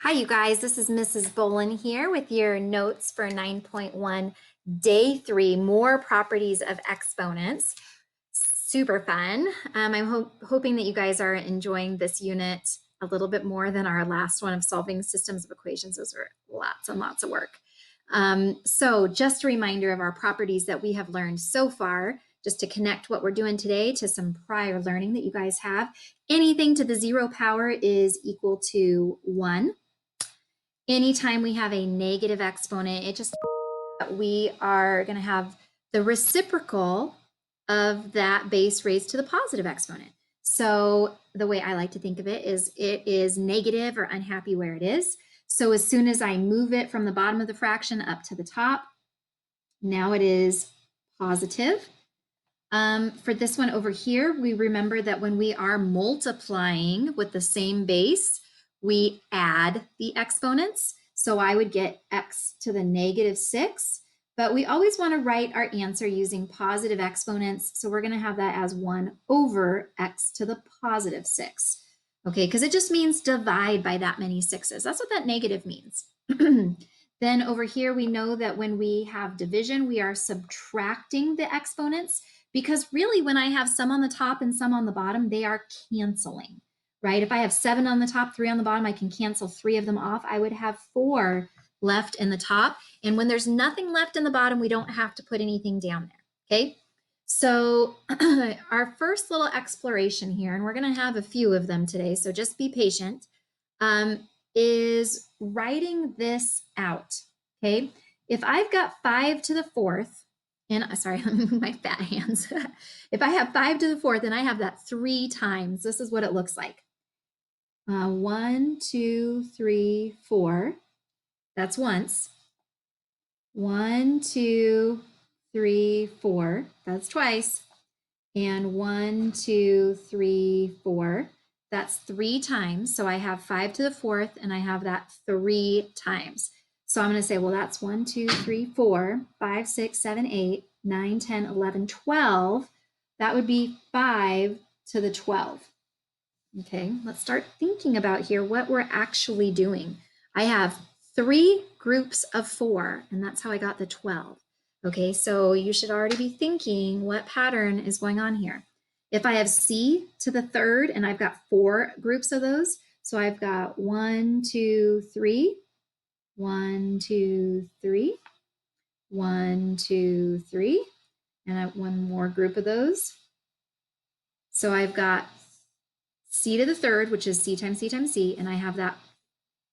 Hi, you guys. This is Mrs. Bolin here with your notes for 9.1, Day 3, More Properties of Exponents. Super fun. I'm hoping that you guys are enjoying this unit a little bit more than our last one of solving systems of equations. Those were lots and lots of work. So just a reminder of our properties that we have learned so far, just to connect what we're doing today to some prior learning that you guys have. Anything to the 0 power is equal to 1. Anytime we have a negative exponent, we are going to have the reciprocal of that base raised to the positive exponent. So the way I like to think of it is negative or unhappy where it is. So as soon as I move it from the bottom of the fraction up to the top, now it is positive. For this one over here, we remember that when we are multiplying with the same base, we add the exponents. So I would get x to the -6, but we always want to write our answer using positive exponents. So we're going to have that as 1 over x to the +6. Okay, because it just means divide by that many sixes. That's what that negative means. Then over here, we know that when we have division, we are subtracting the exponents, because really when I have some on the top and some on the bottom, they are canceling, right? If I have 7 on the top, 3 on the bottom, I can cancel 3 of them off. I would have 4 left in the top. And when there's nothing left in the bottom, we don't have to put anything down there, okay? So our first little exploration here, and we're going to have a few of them today, so just be patient, is writing this out, okay? If I've got 5 to the 4th, and sorry, let me move my fat hands. If I have 5 to the 4th and I have that 3 times, this is what it looks like. 1, 2, 3, 4. That's once. 1, 2, 3, 4. That's twice. And 1, 2, 3, 4. That's 3 times. So I have 5 to the 4th and I have that 3 times. So I'm going to say, well, that's 1, 2, 3, 4, 5, 6, 7, 8, 9, 10, 11, 12. That would be 5 to the 12. Okay, let's start thinking about here what we're actually doing. I have 3 groups of 4, and that's how I got the 12. Okay, so you should already be thinking what pattern is going on here. If I have c to the 3rd, and I've got 4 groups of those, so I've got 1, 2, 3, 1, 2, 3, 1, 2, 3, and I have one more group of those. So I've got c to the 3rd, which is c times c times c, and I have that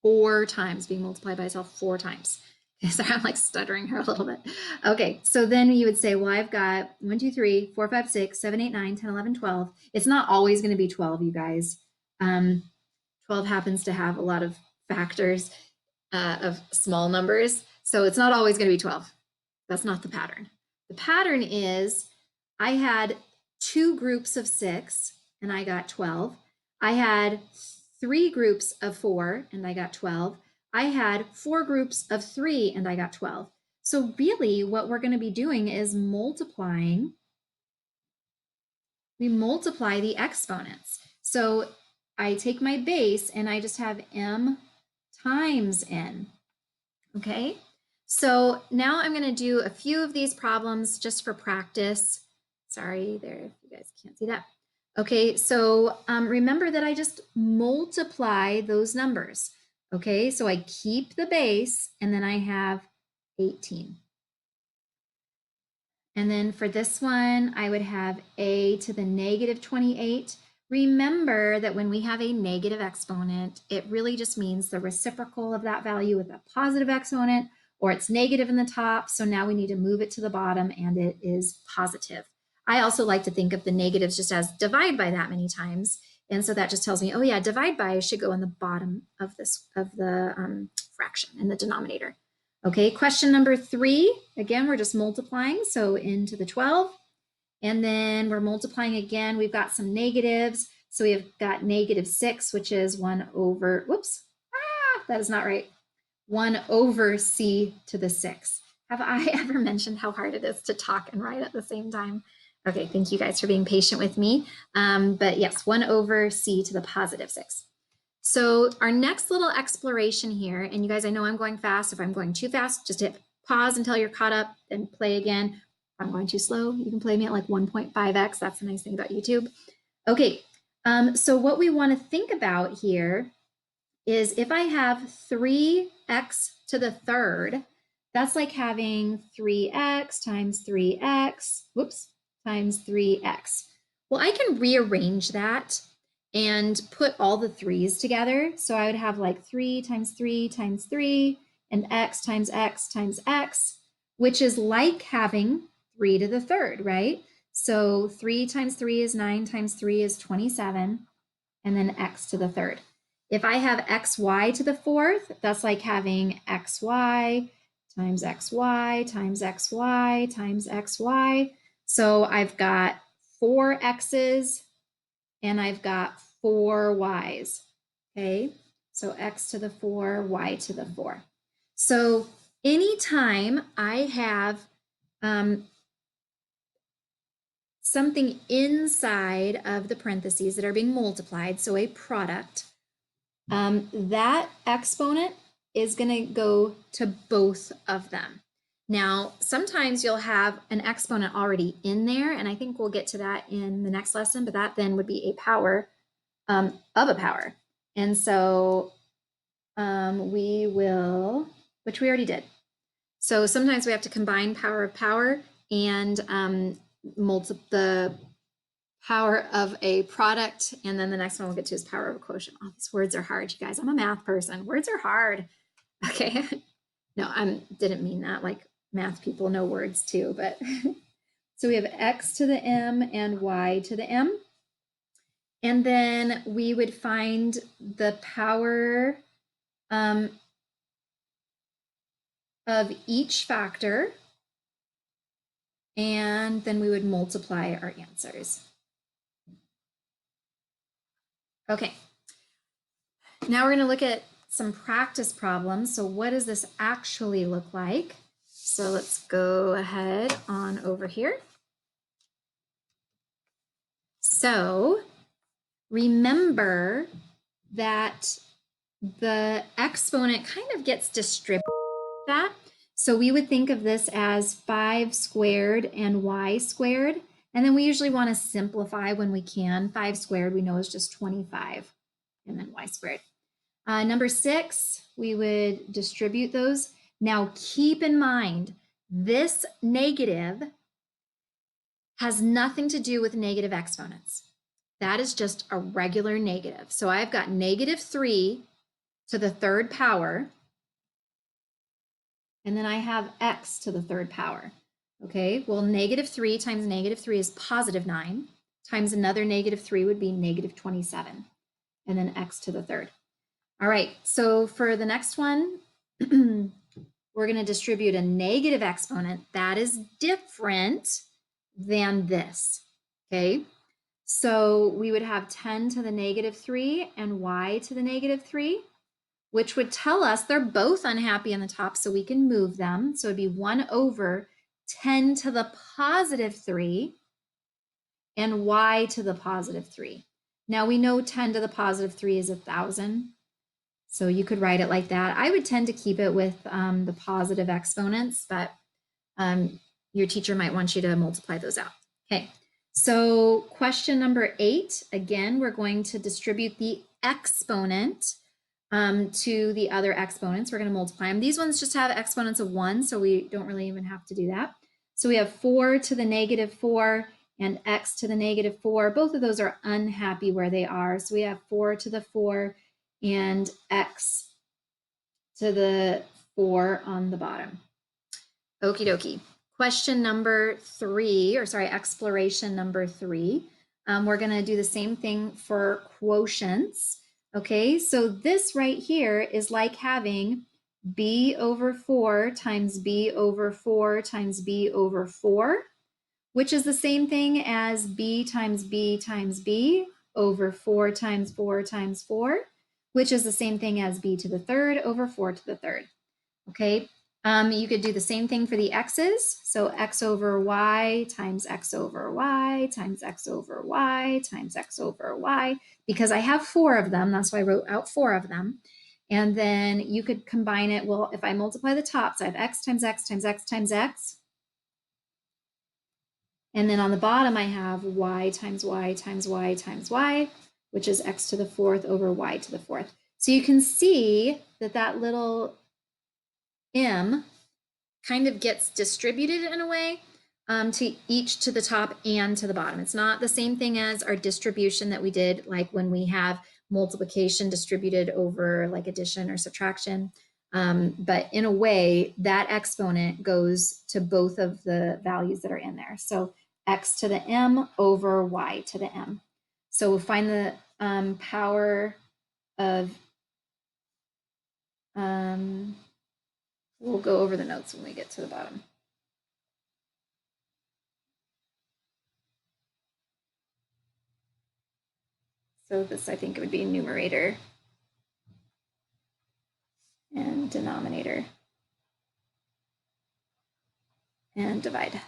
4 times being multiplied by itself 4 times. Okay, sorry, I'm like stuttering here a little bit. Okay, so then you would say, well, I've got 1, 2, 3, 4, 5, 6, 7, 8, 9, 10, 11, 12. It's not always going to be 12, you guys. 12 happens to have a lot of factors of small numbers, so it's not always going to be 12. That's not the pattern. The pattern is I had 2 groups of 6 and I got 12. I had 3 groups of 4 and I got 12. I had 4 groups of 3 and I got 12. So really what we're going to be doing is multiplying. We multiply the exponents. So I take my base and I just have m times n. Okay, so now I'm going to do a few of these problems just for practice. Sorry there if you guys can't see that. Okay, so remember that I just multiply those numbers. Okay, so I keep the base and then I have 18. And then for this one, I would have a to the -28. Remember that when we have a negative exponent, it really just means the reciprocal of that value with a positive exponent, or it's negative in the top. So now we need to move it to the bottom and it is positive. I also like to think of the negatives just as divide by that many times. And so that just tells me, oh yeah, divide by should go in the bottom of the fraction in the denominator. Okay, question number 3, again, we're just multiplying, so into the 12, and then we're multiplying again, we've got some negatives, so we've got -6, which is 1 over, whoops, that is not right, 1 over c to the 6. Have I ever mentioned how hard it is to talk and write at the same time? Okay, thank you guys for being patient with me, but yes, 1 over c to the +6. So our next little exploration here, and you guys, I know I'm going fast. If I'm going too fast, just hit pause until you're caught up and play again. If I'm going too slow, you can play me at like 1.5x. That's the nice thing about YouTube. Okay, so what we want to think about here is if I have 3x to the third, that's like having 3x times 3x, whoops, times 3x. Well, I can rearrange that and put all the threes together. So I would have like 3 times 3 times 3 and x times x times x, which is like having 3 to the third, right? So 3 times 3 is 9 times 3 is 27, and then x to the third. If I have xy to the fourth, that's like having xy times xy times xy times xy. So I've got 4 x's and I've got 4 y's, okay? So x to the 4, y to the 4. So anytime I have something inside of the parentheses that are being multiplied, so a product, that exponent is going to go to both of them. Now, sometimes you'll have an exponent already in there, and I think we'll get to that in the next lesson, but that then would be a power of a power. And so we will, which we already did. So sometimes we have to combine power of power and the power of a product, and then the next one we'll get to is power of a quotient. Oh, these words are hard, you guys. I'm a math person. Words are hard. Okay. No, I didn't mean that. Like math people know words too, but so we have x to the m and y to the m. And then we would find the power of each factor, and then we would multiply our answers. Okay, now we're going to look at some practice problems. So what does this actually look like? So let's go ahead on over here. So remember that the exponent kind of gets distributed like that. So we would think of this as 5 squared and y squared. And then we usually want to simplify when we can. 5 squared we know is just 25, and then y squared. Number 6, we would distribute those. Now keep in mind, this negative has nothing to do with negative exponents. That is just a regular negative. So I've got negative 3 to the third power, and then I have x to the third power. Okay, well, negative 3 times negative 3 is positive 9, times another negative 3 would be negative 27, and then x to the third. All right, so for the next one, we're going to distribute a negative exponent that is different than this, okay? So we would have 10 to the negative 3 and y to the negative 3, which would tell us they're both unhappy in the top, so we can move them. So it'd be 1 over 10 to the positive 3 and y to the positive 3. Now we know 10 to the positive 3 is 1,000. So you could write it like that. I would tend to keep it with the positive exponents, but your teacher might want you to multiply those out. Okay, so question number 8, again, we're going to distribute the exponent to the other exponents. We're going to multiply them. These ones just have exponents of 1, so we don't really even have to do that. So we have 4 to the negative 4 and x to the negative 4. Both of those are unhappy where they are. So we have 4 to the 4 and x to the 4 on the bottom. Okie dokie. Question number 3, or sorry, exploration number 3. We're going to do the same thing for quotients. Okay, so this right here is like having b over 4 times b over 4 times b over 4, which is the same thing as b times b times b over 4 times 4 times 4, which is the same thing as b to the third over 4 to the third. Okay, You could do the same thing for the x's. So x over y times x over y times x over y times x over y, because I have 4 of them. That's why I wrote out 4 of them. And then you could combine it. Well, if I multiply the tops, I have x times x times x times x. And then on the bottom, I have y times y times y times y, which is x to the 4th over y to the 4th. So you can see that that little m kind of gets distributed in a way to each to the top and to the bottom. It's not the same thing as our distribution that we did, like when we have multiplication distributed over like addition or subtraction. But in a way, that exponent goes to both of the values that are in there. So x to the m over y to the m. So we'll find the power of, we'll go over the notes when we get to the bottom. So this, I think it would be numerator and denominator and divide.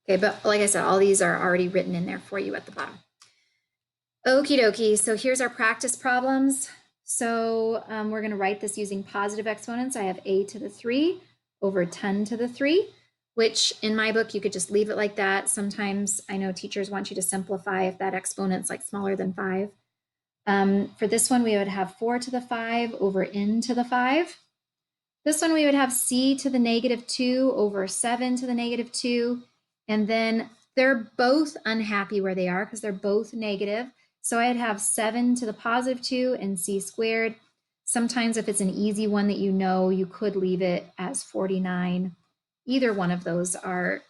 Okay, but like I said, all these are already written in there for you at the bottom. Okie dokie, so here's our practice problems. So we're gonna write this using positive exponents. I have a to the 3 over 10 to the 3, which in my book, you could just leave it like that. Sometimes I know teachers want you to simplify if that exponent's like smaller than 5. For this one, we would have 4 to the 5 over n to the 5. This one, we would have c to the negative 2 over 7 to the negative 2. And then they're both unhappy where they are because they're both negative. So I'd have 7 to the positive 2 and c squared. Sometimes if it's an easy one that you know, you could leave it as 49. Either one of those are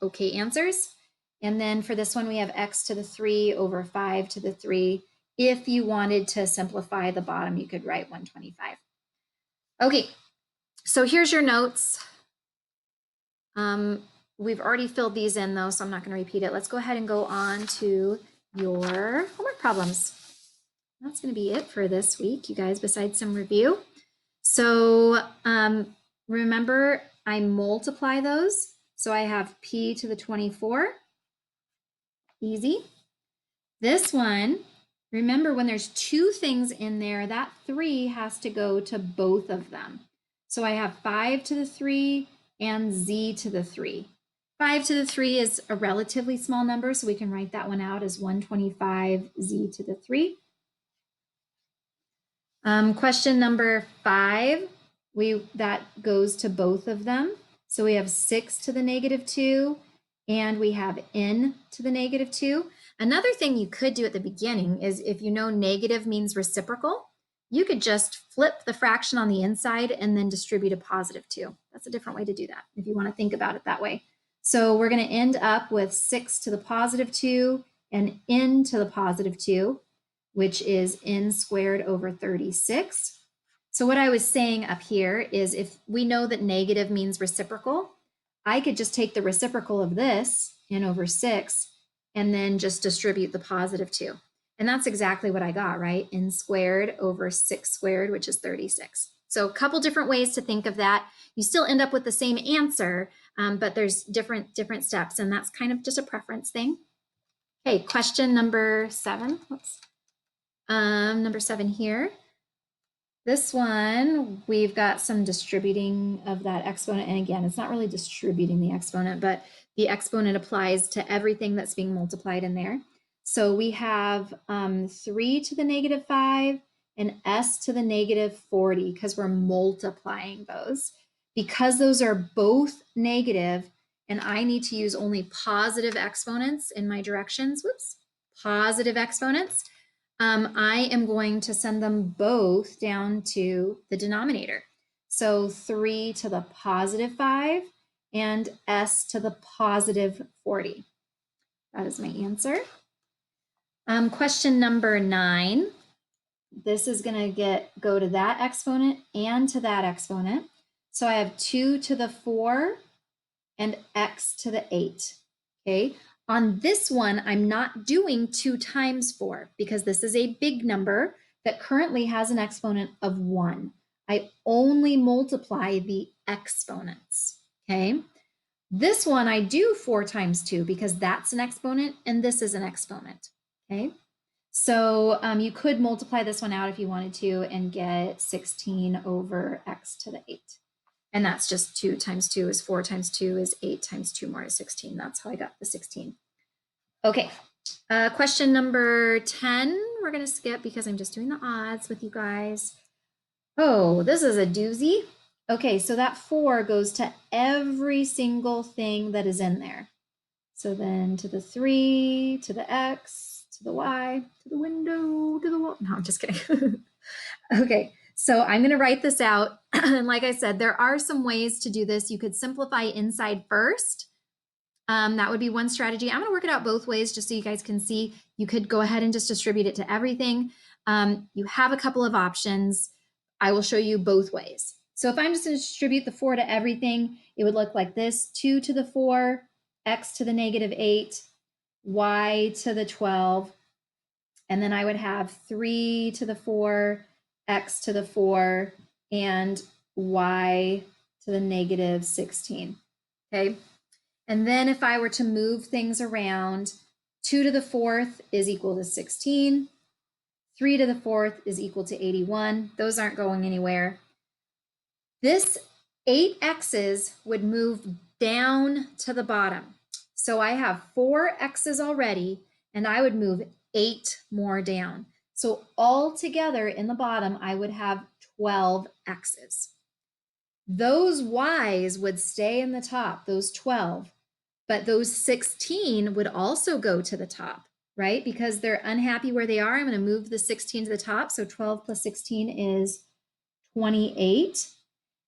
okay answers. And then for this one, we have x to the 3 over 5 to the 3. If you wanted to simplify the bottom, you could write 125. Okay, so here's your notes. We've already filled these in though, so I'm not going to repeat it. Let's go ahead and go on to your homework problems. That's going to be it for this week, you guys, besides some review. So remember, I multiply those. So I have p to the 24. Easy. This one, remember when there's 2 things in there, that 3 has to go to both of them. So I have 5 to the 3 and z to the 3. 5 to the 3 is a relatively small number, so we can write that one out as 125 z to the 3. Question number 5, that goes to both of them. So we have 6 to the negative 2, and we have n to the negative 2. Another thing you could do at the beginning is, if you know negative means reciprocal, you could just flip the fraction on the inside and then distribute a positive 2. That's a different way to do that if you want to think about it that way. So we're going to end up with 6 to the positive 2 and n to the positive 2, which is n squared over 36. So what I was saying up here is, if we know that negative means reciprocal, I could just take the reciprocal of this, n over 6, and then just distribute the positive 2. And that's exactly what I got, right? N squared over 6 squared, which is 36. So a couple different ways to think of that. You still end up with the same answer, but there's different steps, and that's kind of just a preference thing. Okay, question number 7. Number 7 here. This one, we've got some distributing of that exponent. And again, it's not really distributing the exponent, but the exponent applies to everything that's being multiplied in there. So we have 3 to the negative 5 and s to the negative 40, because we're multiplying those. Because those are both negative, and I need to use only positive exponents in my directions, positive exponents, I am going to send them both down to the denominator. So 3 to the positive 5 and s to the positive 40. That is my answer. Question number 9. This is going to go to that exponent and to that exponent. So I have 2 to the 4 and x to the 8. Okay. On this one, I'm not doing 2 times 4 because this is a big number that currently has an exponent of 1. I only multiply the exponents, okay? This one I do 4 times 2 because that's an exponent and this is an exponent, okay? So you could multiply this one out if you wanted to and get 16 over x to the 8. And that's just 2 times 2 is 4 times 2 is 8 times 2 more is 16. That's how I got the 16. Okay, question number 10, we're going to skip because I'm just doing the odds with you guys. Oh, this is a doozy. Okay, so that 4 goes to every single thing that is in there. So then to the 3, to the x, to the y, to the window, to the wall. No, I'm just kidding. Okay, so I'm going to write this out. And like I said, there are some ways to do this. You could simplify inside first. That would be one strategy. I'm going to work it out both ways just so you guys can see. You could go ahead and just distribute it to everything. You have a couple of options. I will show you both ways. So if I'm just going to distribute the 4 to everything, it would look like this: 2 to the 4, x to the negative 8, y to the 12, and then I would have 3 to the 4, x to the 4, and y to the negative 16, okay? And then if I were to move things around, 2 to the 4th is equal to 16, 3 to the 4th is equal to 81. Those aren't going anywhere. This 8 x's would move down to the bottom. So I have 4 x's already, and I would move 8 more down. So all together in the bottom, I would have 12 x's. Those y's would stay in the top, those 12, but those 16 would also go to the top, right? Because they're unhappy where they are. I'm going to move the 16 to the top. So 12 plus 16 is 28.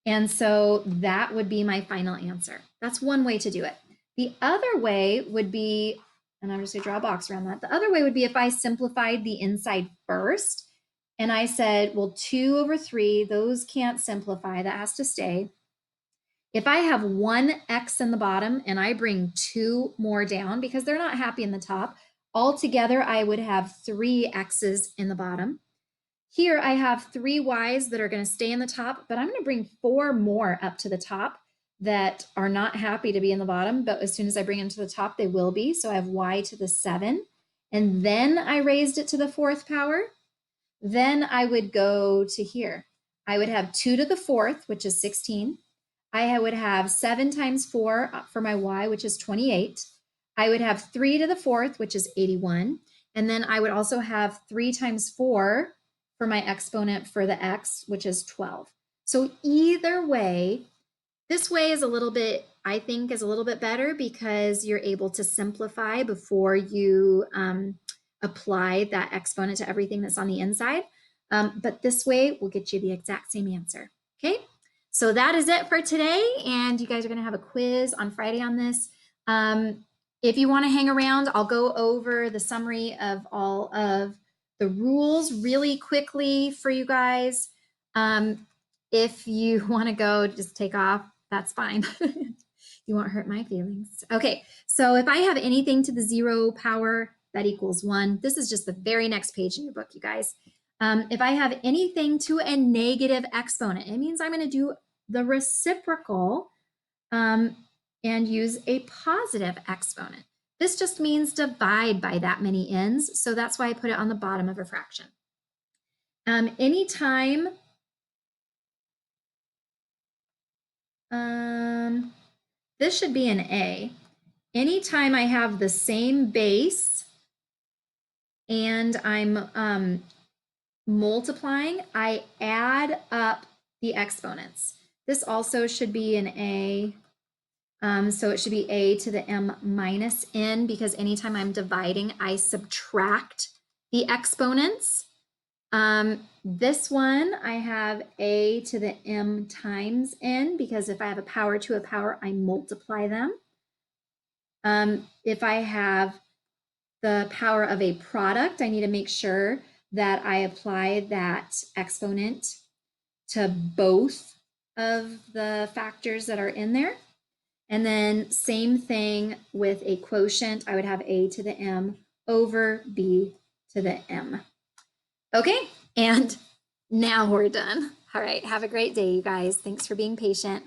And so that would be my final answer. That's one way to do it. The other way would be, and I'm just going to draw a box around that. The other way would be if I simplified the inside first and I said, well, 2 over 3, those can't simplify. That has to stay. If I have 1 x in the bottom and I bring 2 more down because they're not happy in the top, altogether I would have 3 x's in the bottom. Here I have 3 y's that are going to stay in the top, but I'm going to bring 4 more up to the top that are not happy to be in the bottom, but as soon as I bring them to the top, they will be. So I have y to the 7, and then I raised it to the 4th power. Then I would go to here. I would have 2 to the 4th, which is 16. I would have 7 times 4 for my y, which is 28. I would have 3 to the 4th, which is 81. And then I would also have 3 times 4 for my exponent for the x, which is 12. So either way, this way is a little bit, I think, is a little bit better because you're able to simplify before you apply that exponent to everything that's on the inside. But this way will get you the exact same answer, okay? So that is it for today, and you guys are gonna have a quiz on Friday on this. If you wanna hang around, I'll go over the summary of all of the rules really quickly for you guys. If you wanna go, just take off, that's fine. You won't hurt my feelings. Okay, so if I have anything to the 0 power, that equals 1. This is just the very next page in your book, you guys. If I have anything to a negative exponent, it means I'm going to do the reciprocal and use a positive exponent. This just means divide by that many ends, so that's why I put it on the bottom of a fraction. Anytime this should be an A. Anytime I have the same base and I'm multiplying, I add up the exponents. This also should be an A. So it should be A to the m minus n because anytime I'm dividing, I subtract the exponents. This one, I have A to the m times n because if I have a power to a power, I multiply them. If I have the power of a product, I need to make sure that I apply that exponent to both of the factors that are in there. And then same thing with a quotient, I would have A to the m over B to the m. Okay, and now we're done. All right, have a great day, you guys. Thanks for being patient.